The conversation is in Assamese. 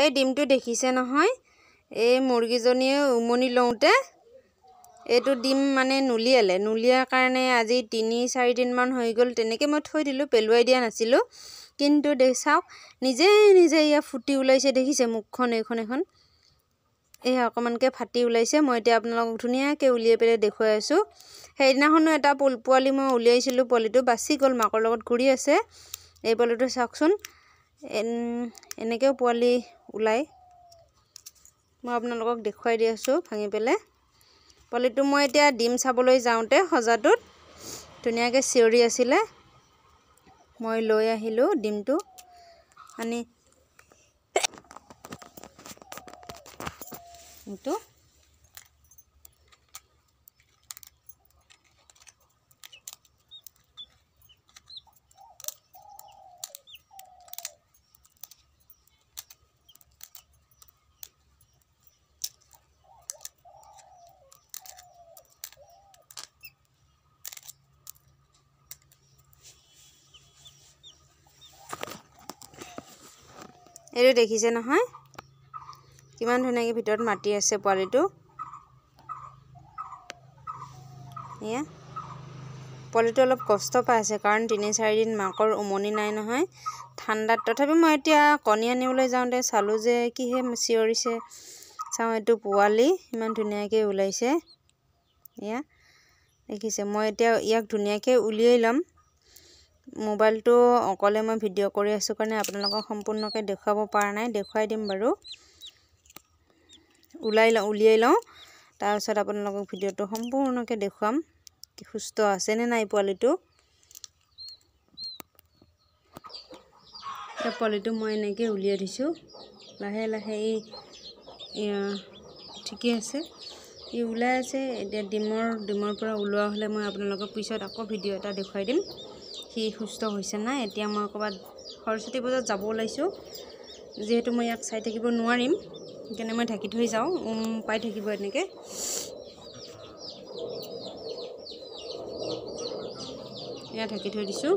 এই ডিমটো দেখিছে নহয় এই মুৰ্গীজনীয়ে উমনি লওঁতে এইটো ডিম মানে নুলিয়াৰ কাৰণে আজি 3-4 দিন মান হৈ গ'ল তেনেকৈ মই থৈ দিলোঁ পেলুৱাই দিয়া নাছিলোঁ কিন্তু চাওক নিজে ইয়া ফুটি ওলাইছে দেখিছে মুখখন এখন এই অকমানকে ফাটি ওলাইছে মই এতিয়া আপোনালোকক ধুনীয়াকৈ উলিয়াই পেলাই দেখুৱাই আছোঁ সেইদিনাখনো এটা পোৱালি মই উলিয়াইছিলোঁ পোৱালিটো বাচি গ'ল মাকৰ লগত ঘূৰি আছে এই পোৱালিটো চাওকচোন এনেকৈ পোৱালি ওলাই মই আপোনালোকক দেখুৱাই দি আছোঁ ভাঙি পেলাই পোৱালিটো মই এতিয়া ডিম চাবলৈ যাওঁতে সজাটোত ধুনীয়াকৈ চিঞৰি আছিলে মই লৈ আহিলোঁ ডিমটো আনি এইটো এইটো দেখিছে নহয় কিমান ধুনীয়াকৈ ভিতৰত মাটি আছে পোৱালিটো এয়া পোৱালিটো অলপ কষ্ট পাই আছে কাৰণ 3-4 দিন মাকৰ উমনি নাই নহয় ঠাণ্ডাত তথাপি মই এতিয়া কণী আনিবলৈ যাওঁতে চালোঁ যে কিহে চিঞৰিছে চাওঁ এইটো পোৱালি ইমান ধুনীয়াকৈ ওলাইছে এয়া দেখিছে মই এতিয়া ইয়াক ধুনীয়াকৈ উলিয়াই ল'ম মোবাইলটো অকলে মই ভিডিঅ' কৰি আছোঁ কাৰণে আপোনালোকক সম্পূৰ্ণকৈ দেখুৱাব পৰা নাই দেখুৱাই দিম বাৰু উলিয়াই লওঁ তাৰপিছত আপোনালোকক ভিডিঅ'টো সম্পূৰ্ণকৈ দেখুৱাম কি সুস্থ আছে নে নাই পোৱালিটো পোৱালিটো মই এনেকৈ উলিয়াই দিছোঁ লাহে লাহে ঠিকে আছে ই ওলাই আছে এতিয়া ডিমৰ পৰা ওলোৱা হ'লে মই আপোনালোকক পিছত আকৌ ভিডিঅ' এটা দেখুৱাই দিম সি সুস্থ হৈছে নাই এতিয়া মই ক'ৰবাত সৰস্বতী পূজাত যাব ওলাইছোঁ যিহেতু মই ইয়াক চাই থাকিব নোৱাৰিম সেইকাৰণে মই ঢাকি থৈ যাওঁ পাই থাকিব এনেকৈ এয়া ঢাকি থৈ দিছোঁ